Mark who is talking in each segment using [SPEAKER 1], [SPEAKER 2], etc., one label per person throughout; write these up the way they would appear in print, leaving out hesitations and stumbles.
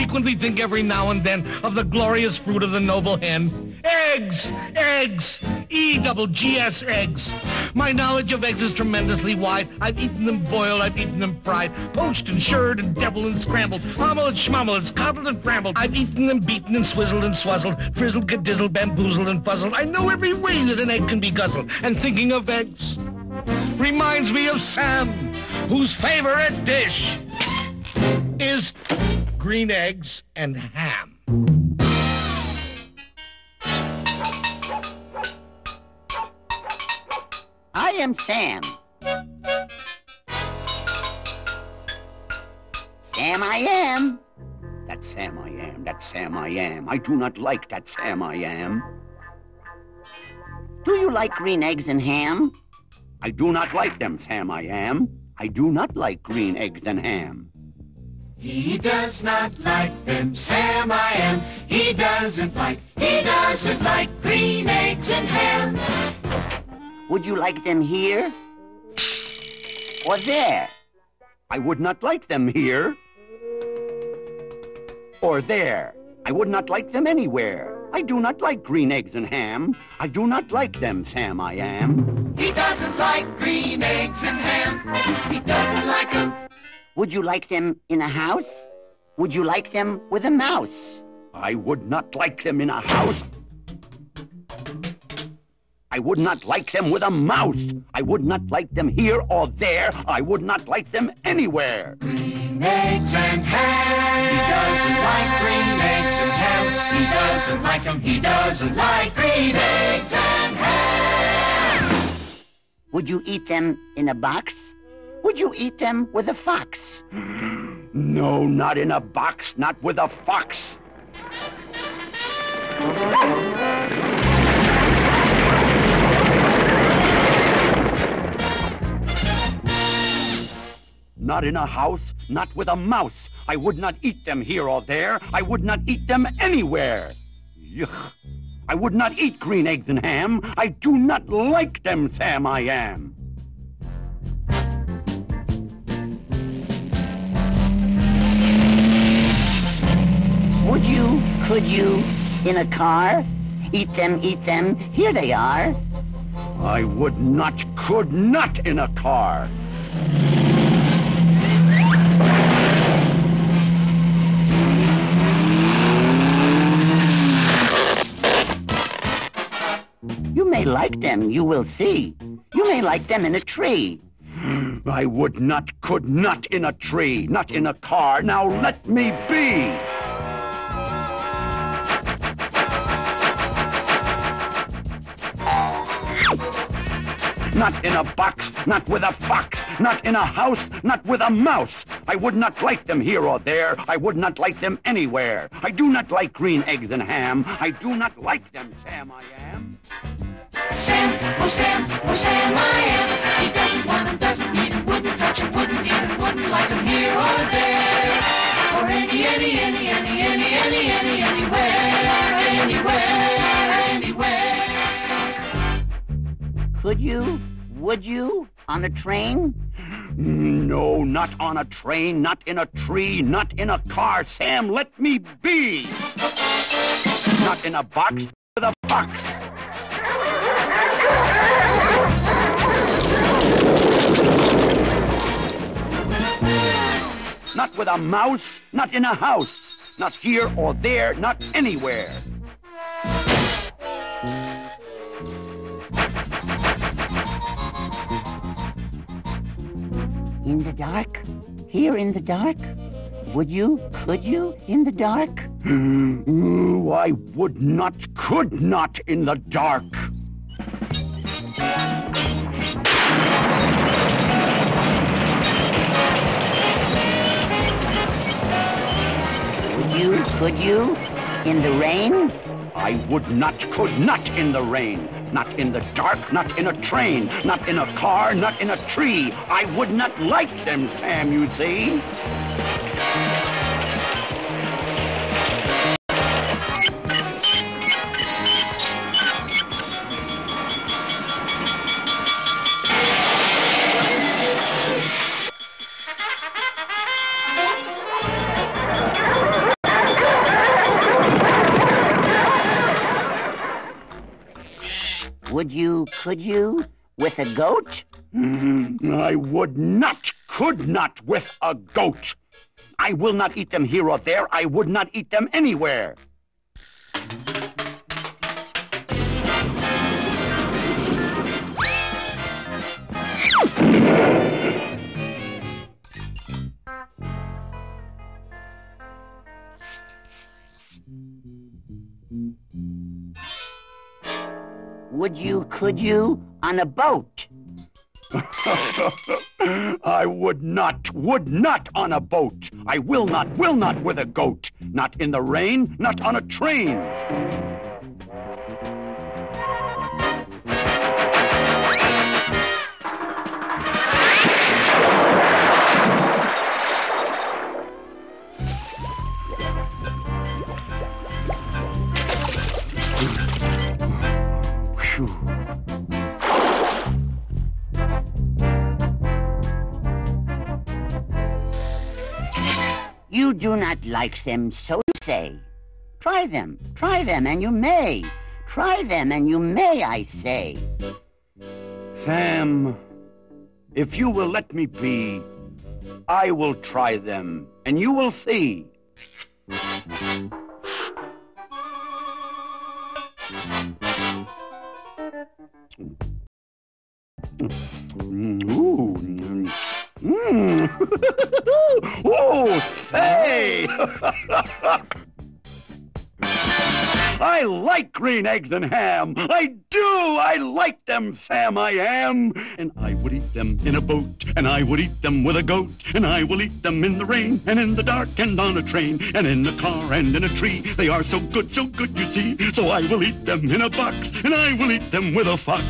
[SPEAKER 1] frequently think every now and then of the glorious fruit of the noble hen. Eggs! Eggs! E-double-G-S eggs. My knowledge of eggs is tremendously wide. I've eaten them boiled, I've eaten them fried, poached and shirred and deviled and scrambled, omelets, schmommelets, cobbled and scrambled. I've eaten them beaten and swizzled and swazzled, frizzled, gedizzled, bamboozled and fuzzled. I know every way that an egg can be guzzled. And thinking of eggs reminds me of Sam, whose favorite dish is green eggs and ham.
[SPEAKER 2] I am Sam. Sam I am. That's Sam I am. That's Sam I am. I do not like that Sam I am. Do you like green eggs and ham? I do not like them, Sam I am. I do not like green eggs and ham.
[SPEAKER 3] He does not like them, Sam I am. He doesn't like green eggs and ham.
[SPEAKER 2] Would you like them here or there?
[SPEAKER 4] I would not like them here or there. I would not like them anywhere. I do not like green eggs and ham. I do not like them, Sam I am.
[SPEAKER 3] He doesn't like green eggs and ham. He doesn't like them.
[SPEAKER 2] Would you like them in a house? Would you like them with a mouse?
[SPEAKER 4] I would not like them in a house. I would not like them with a mouse. I would not like them here or there. I would not like them anywhere.
[SPEAKER 3] Green eggs and ham. He doesn't like green eggs and ham. He doesn't like them. He doesn't like green eggs and ham.
[SPEAKER 2] Would you eat them in a box? Would you eat them with a fox?
[SPEAKER 4] No, not in a box, not with a fox. Not in a house, not with a mouse. I would not eat them here or there. I would not eat them anywhere. Yuck. I would not eat green eggs and ham. I do not like them, Sam I am.
[SPEAKER 2] Would you, could you, in a car? Eat them, here they are.
[SPEAKER 4] I would not, could not in a car.
[SPEAKER 2] You may like them, you will see. You may like them in a tree.
[SPEAKER 4] I would not, could not in a tree, not in a car. Now let me be. Not in a box, not with a fox, not in a house, not with a mouse. I would not like them here or there. I would not like them anywhere. I do not like green eggs and ham. I do not like them, Sam I am.
[SPEAKER 3] Sam, oh Sam, oh Sam I am. He doesn't want him, doesn't need him, wouldn't touch him, wouldn't eat him, wouldn't like him here or there. Or anywhere.
[SPEAKER 2] Could you, would you, on a train?
[SPEAKER 4] No, not on a train, not in a tree, not in a car. Sam, let me be. Not in a box with a fox. Not with a mouse, not in a house, not here or there, not anywhere.
[SPEAKER 2] In the dark? Here in the dark? Would you, could you, in the dark?
[SPEAKER 4] I would not, could not in the dark.
[SPEAKER 2] Would you, could you, in the rain?
[SPEAKER 4] I would not, could not in the rain. Not in the dark, not in a train, not in a car, not in a tree. I would not like them, Sam, you see.
[SPEAKER 2] Would you, could you, with a goat?
[SPEAKER 4] I would not, could not with a goat. I will not eat them here or there. I would not eat them anywhere.
[SPEAKER 2] Would you, could you, on a boat?
[SPEAKER 4] I would not on a boat. I will not with a goat. Not in the rain, not on a train.
[SPEAKER 2] You do not like them, so you say. Try them, and you may. Try them, and you may, I say.
[SPEAKER 4] Sam, if you will let me be, I will try them, and you will see. Ooh. Oh, say! I like green eggs and ham. I do. I like them, Sam, I am. And I would eat them in a boat, and I would eat them with a goat, and I will eat them in the rain, and in the dark, and on a train, and in a car, and in a tree. They are so good, you see. So I will eat them in a box, and I will eat them with a fox.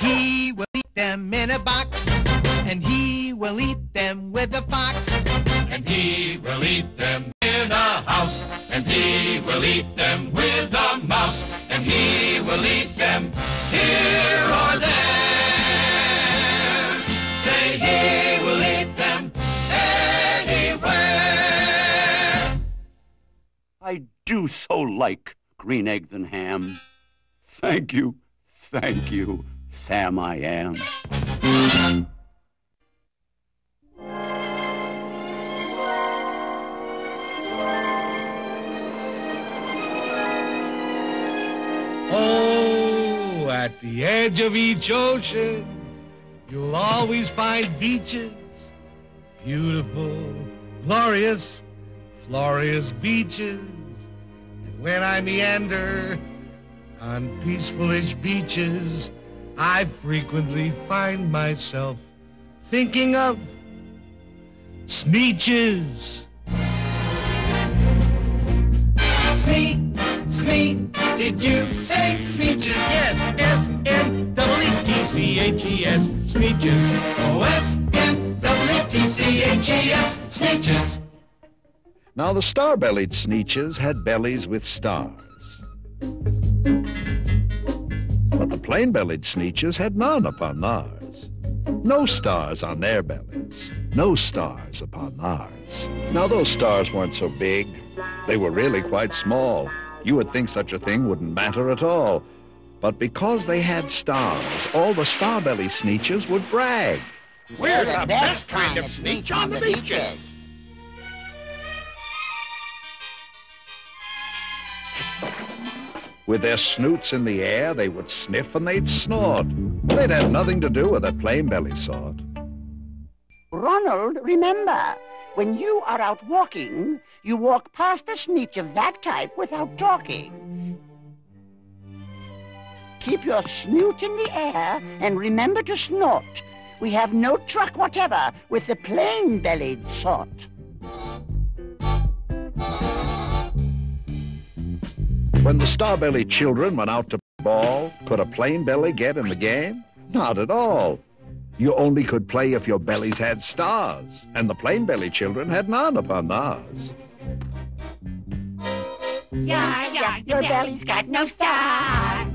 [SPEAKER 5] He will eat them in a box, and he will eat them with a fox.
[SPEAKER 3] And he will eat them in a house, and he will eat them with a mouse, and he will eat them here or there. Say he will eat them anywhere.
[SPEAKER 4] I do so like green eggs and ham. Thank you, Sam, I am.
[SPEAKER 1] Oh, at the edge of each ocean, you'll always find beaches. Beautiful, glorious, beaches. And when I meander on peaceful-ish beaches, I frequently find myself thinking of Sneetches.
[SPEAKER 3] Sneak, did you say Sneetches?
[SPEAKER 1] Yes, S-N-E-E-T-C-H-E-S, Sneetches.
[SPEAKER 3] O-S-N-E-E-T-C-H-E-S, Sneetches.
[SPEAKER 6] Now the star-bellied Sneetches had bellies with stars. But the plain-bellied Sneetches had none upon theirs. No stars on their bellies, no stars upon theirs. Now those stars weren't so big. They were really quite small. You would think such a thing wouldn't matter at all. But because they had stars, all the star-belly Sneetches would brag.
[SPEAKER 2] We're the best kind of Sneetch on the beaches.
[SPEAKER 6] With their snoots in the air, they would sniff and they'd snort. They'd have nothing to do with a plain-belly sort.
[SPEAKER 2] Ronald, remember, when you are out walking, you walk past a Sneetch of that type without talking. Keep your snoot in the air and remember to snort. We have no truck whatever with the plain-bellied sort.
[SPEAKER 6] When the star-bellied children went out to ball, could a plain belly get in the game? Not at all. You only could play if your bellies had stars, and the plain-bellied children had none upon theirs.
[SPEAKER 2] Yeah, your belly's got no stars.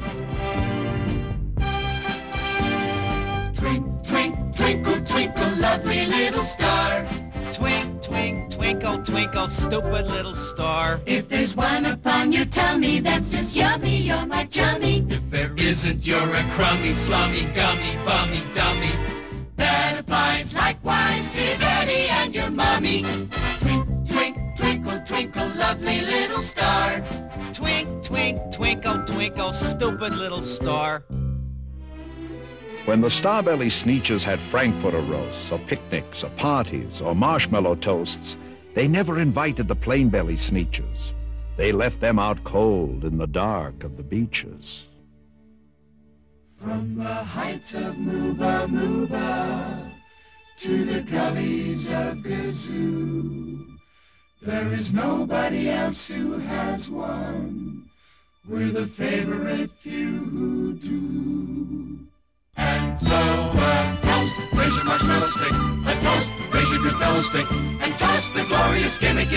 [SPEAKER 3] Twinkle, twinkle, lovely little star.
[SPEAKER 5] Twink, twink, twinkle, twinkle, stupid little star.
[SPEAKER 3] If there's one upon your tummy that's just yummy, you're my chummy.
[SPEAKER 7] If there isn't, you're a crummy, slummy, gummy, bummy, dummy.
[SPEAKER 3] That applies likewise to Daddy and your mommy. Twink, twink, twinkle, twinkle, lovely little star.
[SPEAKER 5] Twink, twink, twinkle, twinkle, stupid little star.
[SPEAKER 6] When the Starbelly Sneetches had Frankfurter roasts, or picnics, or parties, or marshmallow toasts, they never invited the Plain-Belly Sneetches. They left them out cold in the dark of the beaches.
[SPEAKER 3] From the heights of Mooba Mooba to the gullies of Gazoo, there is nobody else who has one. We're the favorite few who do.
[SPEAKER 7] And so a toast, raise your marshmallow stick. A toast, raise your good fellow stick. And toss the glorious gimmick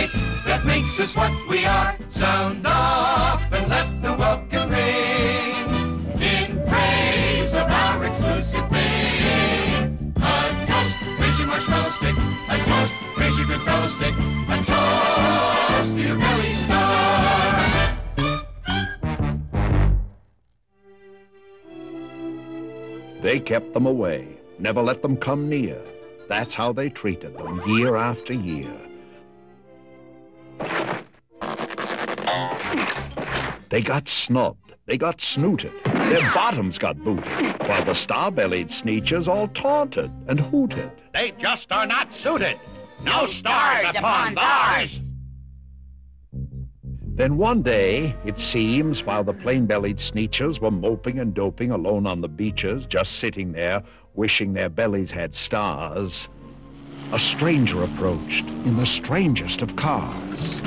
[SPEAKER 7] that makes us what we are. Sound off and let the welcome ring in praise of our exclusive thing. A toast, raise your marshmallow stick. A toast, raise your good fellow stick. A toast to your belly star.
[SPEAKER 6] They kept them away, never let them come near. That's how they treated them year after year. They got snubbed, they got snooted, their bottoms got booted, while the star-bellied Sneetches all taunted and hooted.
[SPEAKER 4] They just are not suited. No stars upon theirs.
[SPEAKER 6] Then one day, it seems, while the plain-bellied Sneetches were moping and doping alone on the beaches, just sitting there, wishing their bellies had stars, a stranger approached in the strangest of cars.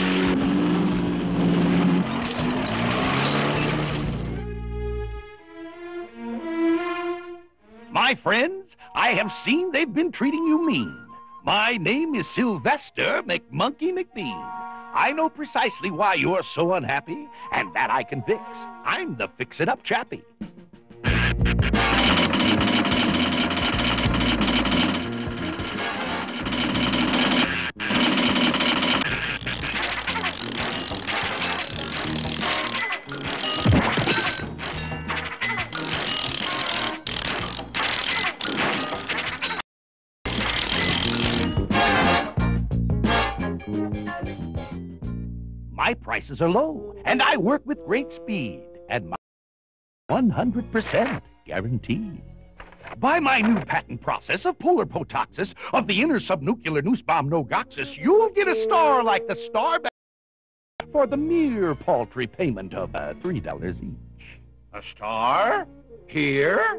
[SPEAKER 4] My friends, I have seen they've been treating you mean. My name is Sylvester McMonkey McBean. I know precisely why you are so unhappy, and that I can fix. I'm the fix-it-up chappie. My prices are low, and I work with great speed, and my 100% guaranteed. By my new patent process of polar potoxis of the inner subnuclear noosebomb nogoxis, you'll get a star like the star for the mere paltry payment of $3 each. A star? Here?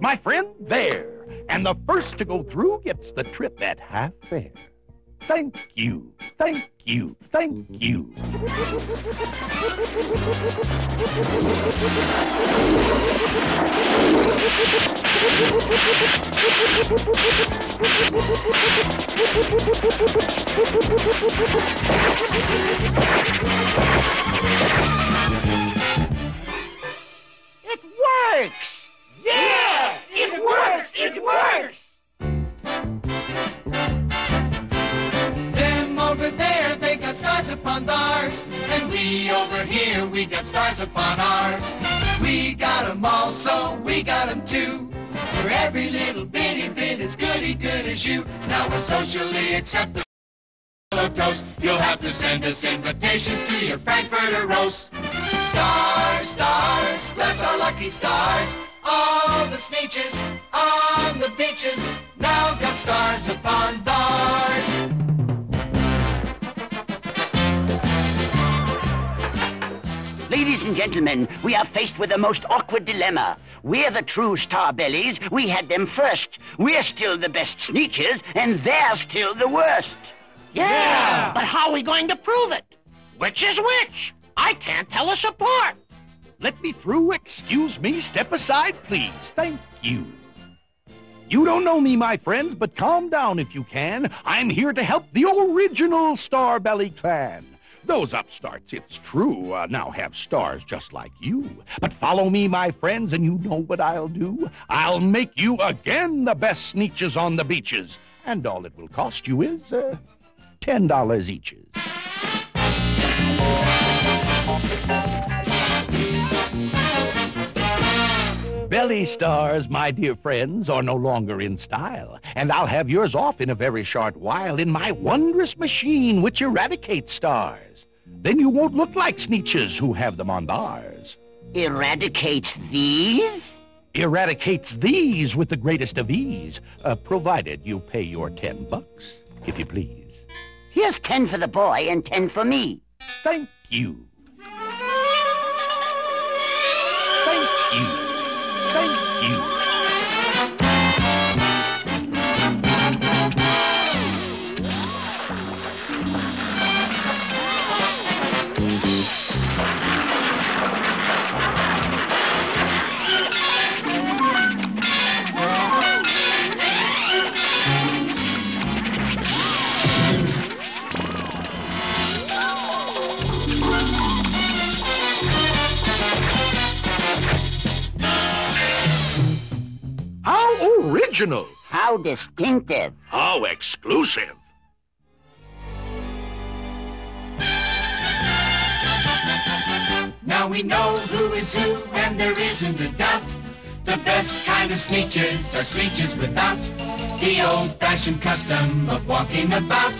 [SPEAKER 4] My friend, there. And the first to go through gets the trip at half fare. Thank you, thank you, thank you.
[SPEAKER 2] It works!
[SPEAKER 3] Yeah! It works! It works!
[SPEAKER 5] Them over there, they got stars upon theirs.
[SPEAKER 7] And we over here, we got stars upon ours.
[SPEAKER 5] We got 'em all, so we got 'em too. For every little bitty bit as goody good as you.
[SPEAKER 7] Now we're socially acceptable toast. You'll have to send us invitations to your Frankfurter roast.
[SPEAKER 5] Stars, stars, bless our lucky stars. All the Sneetches on the beaches now got stars upon theirs.
[SPEAKER 2] Ladies and gentlemen, we are faced with a most awkward dilemma. We're the true Starbellies. We had them first. We're still the best Sneetches, and they're still the worst.
[SPEAKER 1] Yeah, but how are we going to prove it? Which is which? I can't tell us apart.
[SPEAKER 4] Let me through. Excuse me. Step aside, please. Thank you. You don't know me, my friends, but calm down if you can. I'm here to help the original Starbelly clan. Those upstarts, it's true, now have stars just like you. But follow me, my friends, and you know what I'll do? I'll make you again the best Sneetches on the beaches. And all it will cost you is $10 each. Belly stars, my dear friends, are no longer in style, and I'll have yours off in a very short while in my wondrous machine which eradicates stars. Then you won't look like Sneetches who have them on bars.
[SPEAKER 2] Eradicates these?
[SPEAKER 4] Eradicates these with the greatest of ease, provided you pay your $10, if you please.
[SPEAKER 2] Here's 10 for the boy and 10 for me.
[SPEAKER 4] Thank you. Thank you. Thank you.
[SPEAKER 6] How original!
[SPEAKER 2] How distinctive.
[SPEAKER 6] How exclusive!
[SPEAKER 5] Now we know who is who, and there isn't a doubt. The best kind of Sneetches are Sneetches without the old-fashioned custom of walking about.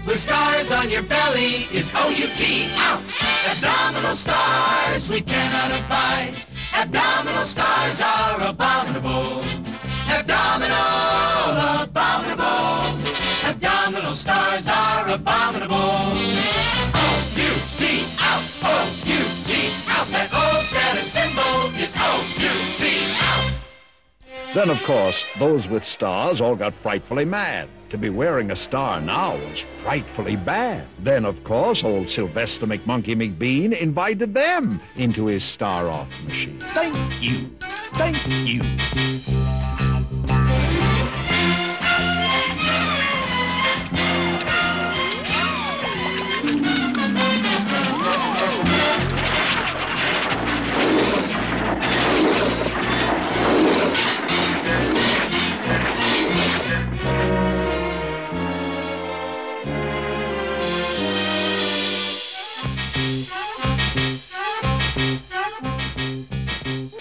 [SPEAKER 5] With stars on your belly is O-U-T, out. Abdominal stars we cannot abide. Abdominal stars are abominable. Abdominal, abominable. Abdominal stars are abominable. O-U-T, out. O-U-T, out. That old status symbol is O-U-T, out.
[SPEAKER 6] Then, of course, those with stars all got frightfully mad. To be wearing a star now was frightfully bad. Then, of course, old Sylvester McMonkey McBean invited them into his star-off machine.
[SPEAKER 4] Thank you. Thank you.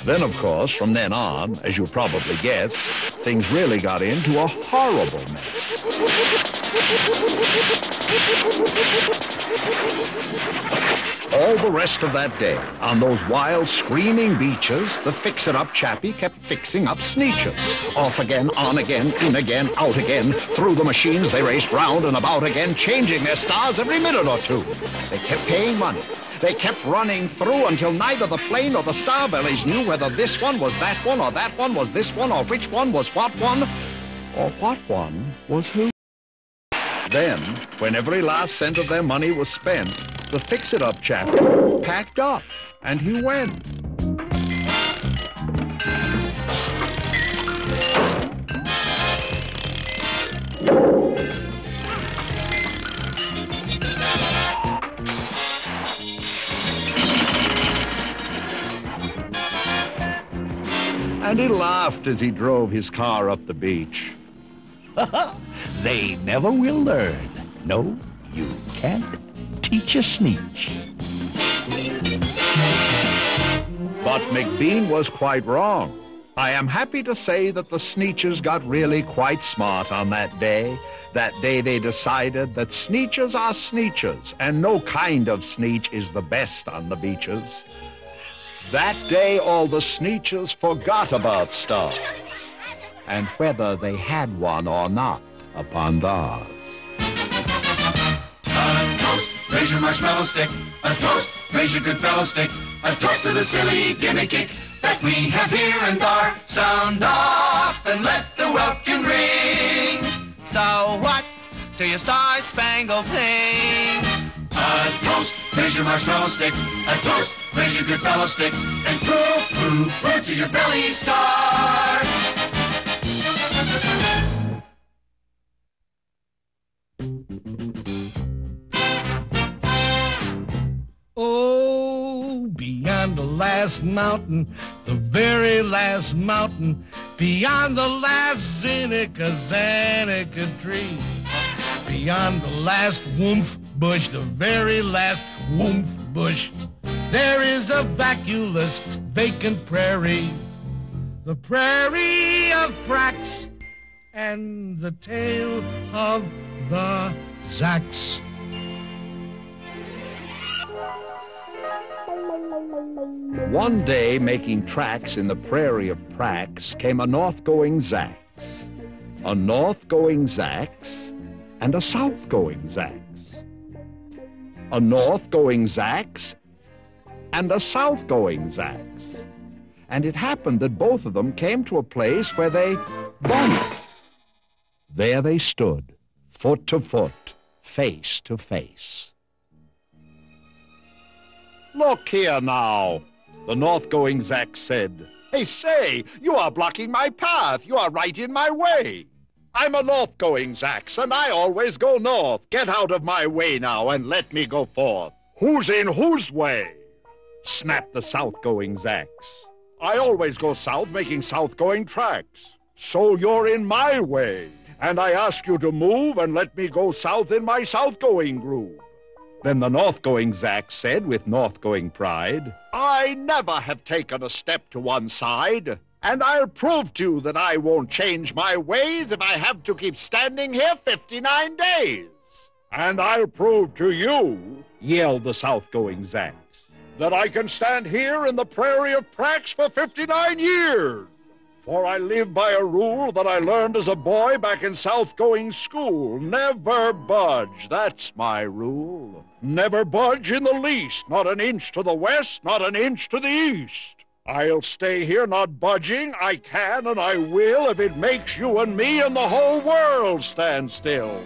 [SPEAKER 6] Then, of course, from then on, as you'll probably guess, things really got into a horrible mess. All the rest of that day, on those wild, screaming beaches, the fix-it-up chappie kept fixing up Sneetches. Off again, on again, in again, out again. Through the machines, they raced round and about again, changing their stars every minute or two. They kept paying money. They kept running through until neither the plane or the Starbellies knew whether this one was that one, or that one was this one, or which one was what one, or what one was who. Then, when every last cent of their money was spent, the fix-it-up chap packed up, and he went. And he laughed as he drove his car up the beach.
[SPEAKER 4] They never will learn. No, you can't teach a Sneetch.
[SPEAKER 6] But McBean was quite wrong. I am happy to say that the Sneetches got really quite smart on that day. That day they decided that Sneetches are Sneetches, and no kind of Sneetch is the best on the beaches. That day all the Sneetches forgot about stars, and whether they had one or not upon theirs.
[SPEAKER 5] A toast, raise your marshmallow stick. A toast, raise your good fellow stick. A toast to the silly gimmicky that we have here and there. Sound off and let the welkin ring.
[SPEAKER 8] So what do your star-spangled sing?
[SPEAKER 5] A toast, raise your marshmallow stick. A toast, raise your good fellow stick. And prove, prove, prove to your belly star.
[SPEAKER 1] Oh, beyond the last mountain, the very last mountain, beyond the last Zanica tree, beyond the last woomph bush, the very last woomph bush, there is a vacuous, vacant prairie, the prairie of Prax and the tale of the Zacks.
[SPEAKER 6] One day, making tracks in the prairie of Prax, came a north-going Zax, a north-going Zax, and a south-going Zax, a north-going Zax, and a south-going Zax. And it happened that both of them came to a place where they bumped. There they stood, foot to foot, face to face. "Look here now," the north-going Zax said. "Hey, say, you are blocking my path. You are right in my way. I'm a north-going Zax, and I always go north. Get out of my way now and let me go forth." "Who's in whose way?" snapped the south-going Zax. "I always go south making south-going tracks. So you're in my way, and I ask you to move and let me go south in my south-going groove." Then the north-going Zax said with north-going pride, "I never have taken a step to one side, and I'll prove to you that I won't change my ways if I have to keep standing here 59 days. "And I'll prove to you," yelled the south-going Zax, "that I can stand here in the prairie of Prax for 59 years. For I live by a rule that I learned as a boy back in south-going school. Never budge, that's my rule. Never budge in the least, not an inch to the west, not an inch to the east. I'll stay here not budging, I can and I will, if it makes you and me and the whole world stand still."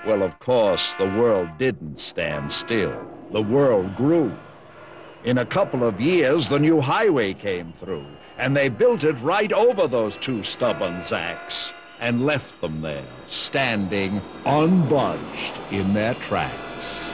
[SPEAKER 6] Well, of course, the world didn't stand still. The world grew. In a couple of years, the new highway came through, and they built it right over those two stubborn Zax and left them there, standing unbudged in their tracks.